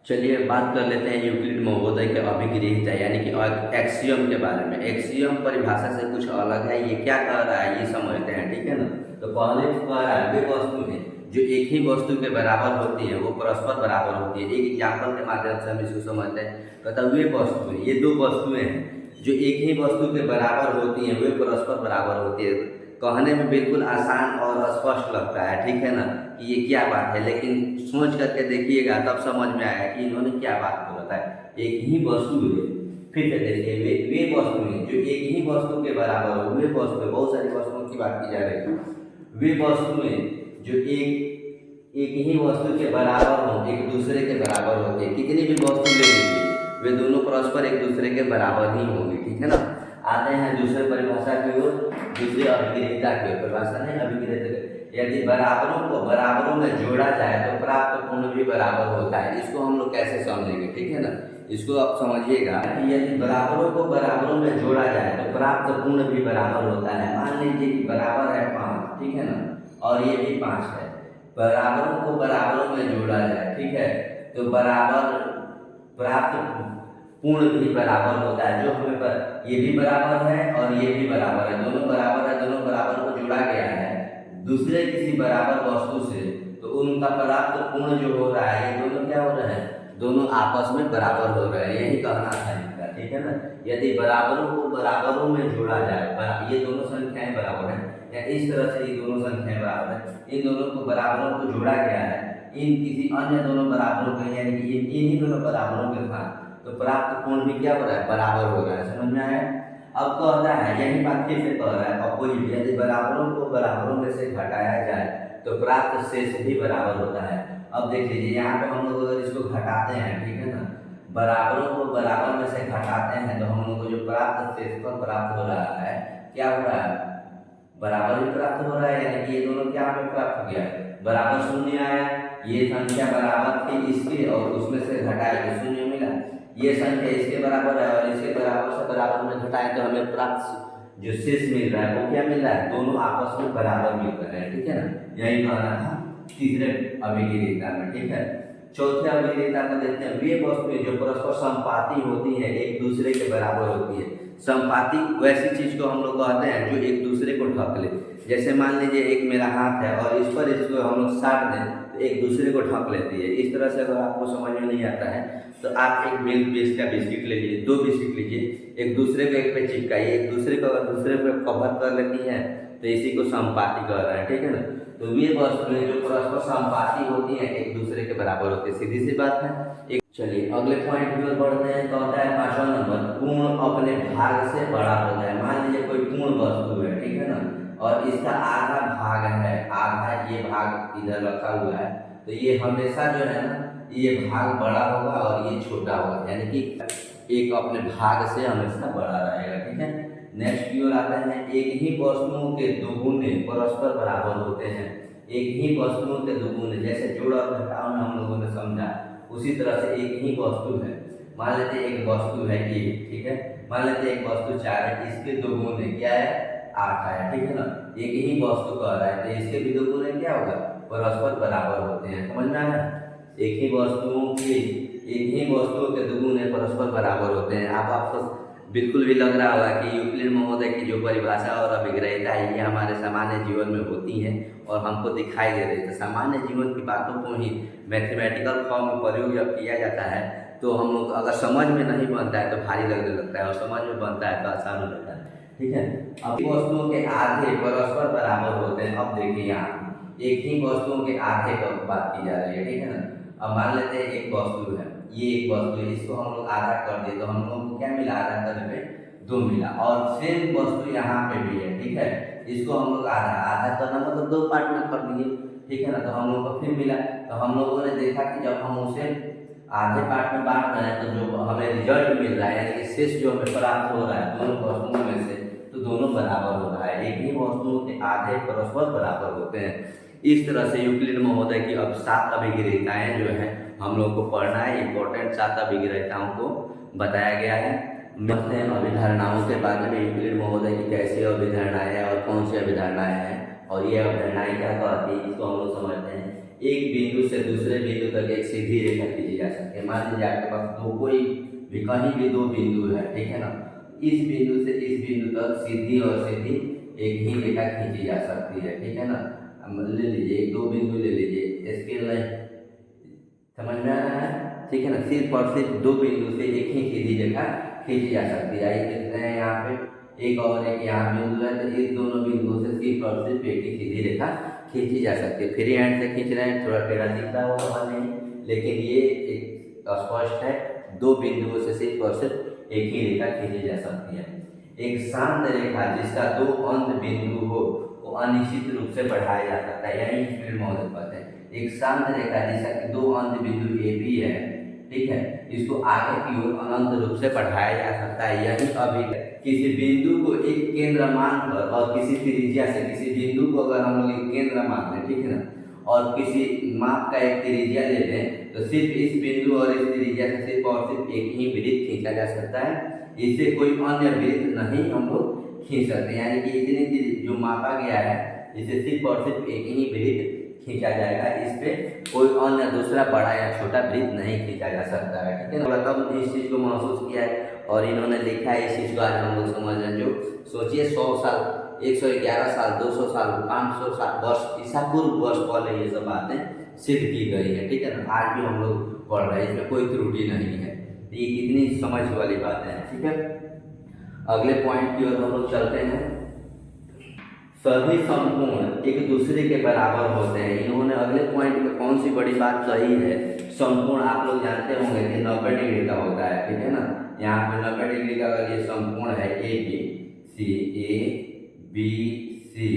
चलिए बात कर लेते हैं यूक्लिड महोदय के अभिगृहीता यानी कि एक्सियम के बारे में। एक्सियम परिभाषा से कुछ अलग है, ये क्या कह रहा है ये समझते हैं, ठीक है ना। तो पहले कह रहा है वे वस्तु है जो एक ही वस्तु के बराबर होती है, वो परस्पर बराबर होती है। एक एग्जाम्पल के माध्यम से हम इसको समझते हैं। कहता वे वस्तुएं, ये दो वस्तुएं हैं जो एक ही वस्तु के बराबर होती हैं, वे परस्पर बराबर होती है। कहने में बिल्कुल आसान और स्पष्ट लगता है, ठीक है ना, कि ये क्या बात है, लेकिन सोच करके देखिएगा तब समझ में आएगा कि इन्होंने क्या बात को बताया। एक ही वस्तु है, फिर से देखिए वे वस्तुएं जो एक ही वस्तु के बराबर हो, वे वस्तुएं, बहुत सारी वस्तुओं की बात की जा रही है। वे वस्तुएं जो एक ही वस्तु के बराबर हो, एक दूसरे के बराबर होते हैं। कितनी भी वस्तु ले लीजिए, वे दोनों परस्पर एक दूसरे के बराबर ही होंगे, ठीक है ना। आते हैं दूसरे परिभाषा की ओर, दूसरे अभिगृहीता की ओर। परिभाषा नहीं, अभिगृहीता। यदि बराबरों को बराबरों में जोड़ा जाए तो प्राप्त पूर्ण भी बराबर होता है। इसको हम लोग कैसे समझेंगे, ठीक है ना, इसको आप समझिएगा कि यदि बराबरों को बराबरों में जोड़ा जाए तो प्राप्त पूर्ण भी बराबर होता है। मान लीजिए कि बराबर है 5, ठीक है ना, और ये भी 5 है। बराबरों को बराबरों में जोड़ा जाए, ठीक है, तो बराबर प्राप्त पूर्ण भी बराबर होता है। जो हमें ये भी बराबर है और ये भी बराबर है, दोनों बराबर है, दोनों बराबर को जोड़ा गया है दूसरे किसी बराबर वस्तु से, तो उनका प्राप्त पूर्ण जो हो रहा है, ये दोनों क्या हो रहे हैं, दोनों आपस में बराबर हो रहे हैं। यही कहना था इनका, ठीक है ना। यदि बराबरों को बराबरों में जोड़ा जाए, ये दोनों संख्याएं बराबर हैं, या इस तरह से ये दोनों संख्याएं बराबर हैं, इन दोनों को बराबरों को जोड़ा गया है इन किसी अन्य दोनों बराबरों के, यानी कि इन्हीं दोनों बराबरों के साथ, तो प्राप्त कोण भी क्या हो रहा है, बराबर हो रहा है। समझ में आया। अब कहता है, यही बात फिर से कह रहा है, अपोजिट, यदि बराबरों को बराबरों में से घटाया जाए तो प्राप्त शेष भी बराबर होता है। अब देख लीजिए, यहाँ पे हम लोग अगर इसको घटाते हैं, ठीक है ना, बराबरों को बराबर में से घटाते हैं तो हम लोग को जो प्राप्त शेषफल प्राप्त हो रहा है, क्या हो रहा है, बराबर भी प्राप्त हो रहा है। यानी कि ये दोनों क्या हमें प्राप्त हो गया, बराबर शून्य आया। ये संख्या बराबर थी इसके और उसमें से घटाया तो शून्य मिला। ये संख्या इसके बराबर है और इसके बराबर से बराबर में घटाए तो हमें प्राप्त जो शेष मिल रहा है वो क्या मिल रहा है, दोनों आपस में बराबर मिल रहे हैं, ठीक है ना। यही कहना था तीसरे अभिगृहीता में, ठीक है। चौथे अभिगृहीता को देखते हैं, वे वस्तुएं जो परस्पर संपाती होती है, एक दूसरे के बराबर होती है। संपाती वैसी चीज को हम लोग कहते हैं जो एक दूसरे को ढक ले। जैसे मान लीजिए एक मेरा हाथ है और इस पर इसको हम लोग साट दें तो एक दूसरे को ढक लेती है। इस तरह से अगर आपको समझ में नहीं आता है तो आप एक मिल्क बेस का बिस्किट लीजिए, 2 बिस्किट लीजिए, एक दूसरे को एक पे चिपकाइए, एक दूसरे को अगर दूसरे पे कवर कर लेती है तो इसी को संपाती कह रहा है, ठीक है ना। तो वे वस्तुएं जो परस्पर संपाती होती हैं, एक दूसरे के बराबर होती है, सीधी सी बात है। चलिए अगले पॉइंट की ओर बढ़ते हैं। कहता है 5वां नंबर, पूर्ण अपने भाग से बड़ा होता है। मान लीजिए कोई पूर्ण वस्तु है, ठीक है ना, और इसका आधा भाग है, आधा ये भाग इधर रखा हुआ है, तो ये हमेशा जो है ना, ये भाग बड़ा होगा और ये छोटा होगा, यानी कि एक अपने भाग से हमेशा बड़ा रहेगा, ठीक है। नेक्स्ट की ओर आते हैं, एक ही वस्तुओं के दुगुने परस्पर बराबर होते हैं। एक ही वस्तुओं के दुगुने, जैसे जोड़ और घटाव में हम लोगों ने समझा, उसी तरह से एक ही वस्तु है। मान लेते हैं एक वस्तु है ये, ठीक है, मान लेते हैं एक वस्तु 4 है, इसके दुगुने क्या है, 8 है, ठीक है ना। एक ही वस्तु कह रहा है तो इसके भी दुगुने क्या होगा, परस्पर बराबर होते हैं। समझ में आया। एक ही वस्तुओं के दुगुने परस्पर बराबर होते हैं। आपको बिल्कुल भी लग रहा होगा कि यूक्लिड महोदय की जो परिभाषा और अभिग्रहिता है ये हमारे सामान्य जीवन में होती हैं और हमको दिखाई दे रही है। तो सामान्य जीवन की बातों को ही मैथमेटिकल फॉर्म में प्रयोग जब किया जाता है तो हम लोग अगर समझ में नहीं बनता है तो भारी लगने लगता है, और समझ में बनता है तो आसान हो जाता है, ठीक है। अब वस्तुओं के आधे परस्पर बराबर होते हैं। अब देखिए यहाँ एक ही वस्तुओं के आधे की बात की जा रही है, ठीक है ना। अब मान लेते हैं एक वस्तु है, ये एक वस्तु है, इसको हम लोग आधा कर दिए तो हम लोगों को क्या मिला, आधा करने पे 2 मिला। और सेम वस्तु यहाँ पे भी है, ठीक है, इसको हम लोग आधा करना मतलब 2 पार्ट में कर दिए, ठीक है ना, तो हम लोग को फिर मिला। तो हम लोगों ने देखा कि जब हम उसे आधे पार्ट में बांट रहे हैं तो जो हमें रिजल्ट मिल रहा है, यानी कि शेष जो हमें प्राप्त हो रहा है दोनों वस्तुओं में से, तो दोनों बराबर हो रहा है। एक ही वस्तुओं के आधे परस्पर बराबर होते हैं। इस तरह से यूक्लिड महोदय की अब 7 अभिग्रहिताएं जो है हम लोग को पढ़ना है। इंपॉर्टेंट 7 अभिग्रहिताओं को बताया गया है। मिलते हैं अभिधारणाओं के बारे में, यूक्लिड महोदय की कैसी अभिधारणाएं हैं और कौन सी अभिधारणाएं हैं और ये अभिधारणाएं क्या कहती है, इसको हम लोग समझते हैं। एक बिंदु से दूसरे बिंदु तक एक सीधी रेखा खींची जा सकती है। मान लीजिए आपके पास दो कोई भी कहीं भी दो बिंदु है, ठीक है ना, इस बिंदु से इस बिंदु तक सीधी और सीधी एक ही रेखा खींची जा सकती है, ठीक है ना। ले लीजिए एक दो बिंदु ले लीजिए, स्केल लाइन समझ में आ रहा है, ठीक है ना। सिर्फ और सिर्फ दो बिंदु से एक ही सीधी रेखा खींची जा सकती है। आइए देखते हैं यहाँ पे एक और एक यहाँ बिंदु है, तो इस दोनों बिंदुओं से सिर्फ और सिर्फ एक ही सीधी रेखा खींची जा सकती है। फ्री हैंड से खींच रहे हैं, थोड़ा टेढ़ा दिखता होगा नहीं, लेकिन ये एक स्पष्ट है, दो बिंदुओं से सिर्फ और सिर्फ एक ही रेखा खींची जा सकती है। एक शांत रेखा जिसका दो अंत बिंदु हो वो अनिश्चित रूप से बढ़ाया जा सकता है, यही यूक्लिड मॉडल कहते हैं। एक शांत रेखा जिसका दो अंत बिंदु ए बी है, ठीक है, इसको आगे की ओर अनंत रूप से बढ़ाया जा सकता है, यही अभी किसी बिंदु को एक केंद्र मानकर और किसी त्रिज्या से, किसी बिंदु को अगर हम लोग एक केंद्र मान लें, ठीक है ना, और किसी माप का एक त्रिज्या ले लें, तो सिर्फ इस बिंदु और इस त्रिज्या से सिर्फ और सिर्फ एक ही वृत्त खींचा जा सकता है, इससे कोई अन्य वृत्त नहीं हम लोग खींच सकते। यानी कि इतनी जो मापा गया है इसे सिर्फ और सिर्फ एक ही वृत्त खींचा जाएगा, इस पे कोई अन्य दूसरा बड़ा या छोटा वृत्त नहीं खींचा जा सकता है, ठीक है ना। तब इस चीज़ को महसूस किया है और इन्होंने लिखा है, इस चीज़ को आज हम लोग समझ रहे हैं। जो सोचिए 100 साल, 111 साल, 200 साल, 500 साल वर्ष ईसा पूर्व वर्ष पहले ये सब बातें सिद्ध की गई है, ठीक है ना। आज भी हम लोग पढ़ रहे हैं, इसमें कोई त्रुटि नहीं है, ये कितनी समझ वाली बातें हैं, ठीक है। अगले पॉइंट की ओर हम लोग चलते हैं। सभी समकोण एक दूसरे के बराबर होते हैं। इन्होंने अगले पॉइंट में कौन सी बड़ी बात कही है, समकोण आप लोग जानते होंगे कि 90 डिग्री का होता है, ठीक है ना। यहाँ पे 90 डिग्री का अगर ये समकोण है ए बी सी,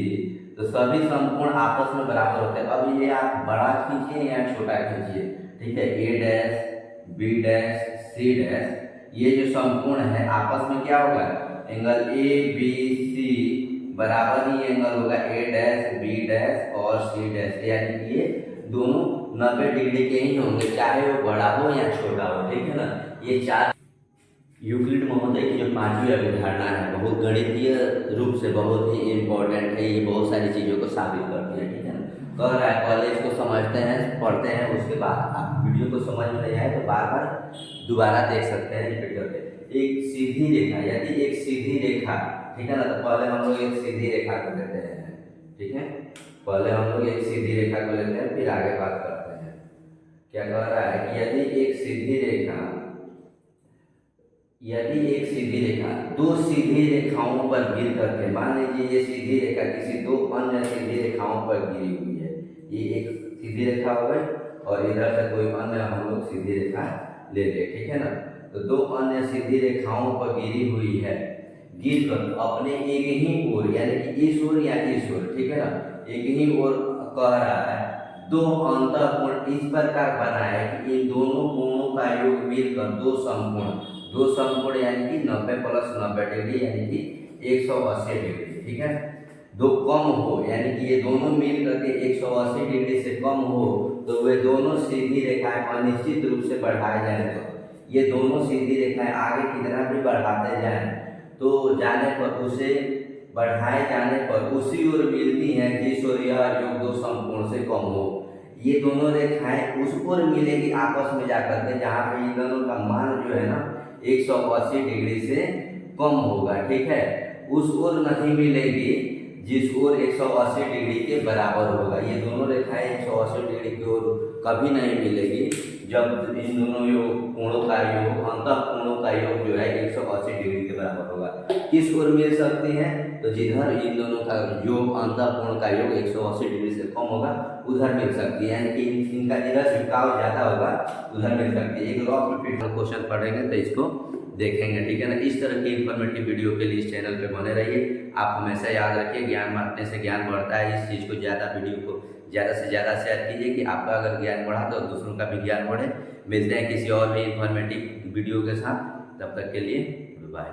तो सभी समकोण आपस में बराबर होते हैं। अब ये आप बड़ा खींचिए या छोटा खींचिए, ठीक है, A dash B dash C dash, ये जो समकोण है आपस में क्या होगा, एंगल ए बी सी बराबर ही एंगल होगा ए डैश बी डैश और सी डैश, यानी कि ये दोनों 90 डिग्री के ही होंगे, चाहे वो बड़ा हो या छोटा हो, ठीक है ना। ये चार यूक्लिड महोदय की जो पांचवी अभिधारणा है बहुत गणितीय रूप से बहुत ही इम्पोर्टेंट है, ये बहुत सारी चीज़ों को साबित करती है, ठीक है ना। कह रहा है पहले इसको समझते हैं, पढ़ते हैं, उसके बाद आप वीडियो को समझ में नहीं आए तो बार बार दोबारा देख सकते हैं रिपीट करके। एक सीधी रेखा, यदि एक सीधी रेखा, ठीक है ना, तो पहले हम लोग एक सीधी रेखा को लेते हैं, ठीक है, पहले हम लोग एक सीधी रेखा को लेते हैं, फिर आगे बात करते हैं। क्या कह रहा है कि यदि एक सीधी रेखा दो सीधी रेखाओं पर गिर करके, मान लीजिए ये सीधी रेखा किसी दो अन्य सीधी रेखाओं पर गिरी हुई है, ये एक सीधी रेखा हो गई और इधर से कोई अन्य हम लोग सीधी रेखा ले ले, ठीक है ना। तो दो अन्य सीधी रेखाओं पर गिरी हुई है, गिर कर अपने एक ही ओर, यानी कि इस ओर या इस ओर, ठीक है ना, एक ही ओर कह रहा है, दो अंतःकोण इस प्रकार बनाए कि इन दोनों कोणों का योग मिलकर दो समकोण यानी कि 90 प्लस 90 डिग्री यानी कि 180 डिग्री, ठीक है, दो कम हो, यानी कि ये दोनों मिल करके 180 डिग्री से कम हो, तो वे दोनों सीधी रेखाएं अनिश्चित रूप से बढ़ाए जाए, तो ये दोनों सीधी रेखाएं आगे कितना भी बढ़ाते जाएं तो जाने पर उसे बढ़ाए जाने पर उसी ओर मिलती हैं जिस ओर यह योग दो समकोण से कम हो। ये दोनों रेखाएं उस ओर मिलेगी आपस में जाकर के जहाँ पे इन दोनों का मान जो है ना 180 डिग्री से कम होगा, ठीक है, उस ओर नहीं मिलेगी जिस ओर 180 डिग्री के बराबर होगा। ये दोनों रेखाएं 180 डिग्री की ओर कभी नहीं मिलेगी जब इन दोनों योग कोणों का योग, अंतः कोणों का योग जो है 180 डिग्री के बराबर होगा। किस ओर मिल सकती हैं, तो जिधर इन दोनों का योग, अंतः कोण का योग 180 डिग्री से कम होगा उधर मिल सकती है, यानी कि इनका जिधर झुकाव ज़्यादा होगा उधर मिल सकती है। एक रॉफ में फिर क्वेश्चन पढ़ेंगे तो इसको देखेंगे, ठीक है ना। इस तरह की इन्फॉर्मेटिव वीडियो के लिए इस चैनल पे बने रहिए। आप हमेशा याद रखिए, ज्ञान बांटने से ज्ञान बढ़ता है। इस चीज़ को वीडियो को ज़्यादा से ज़्यादा शेयर कीजिए कि आपका अगर ज्ञान बढ़ा तो दूसरों का भी ज्ञान बढ़े। मिलते हैं किसी और भी इन्फॉर्मेटिव वीडियो के साथ, तब तक के लिए बाय।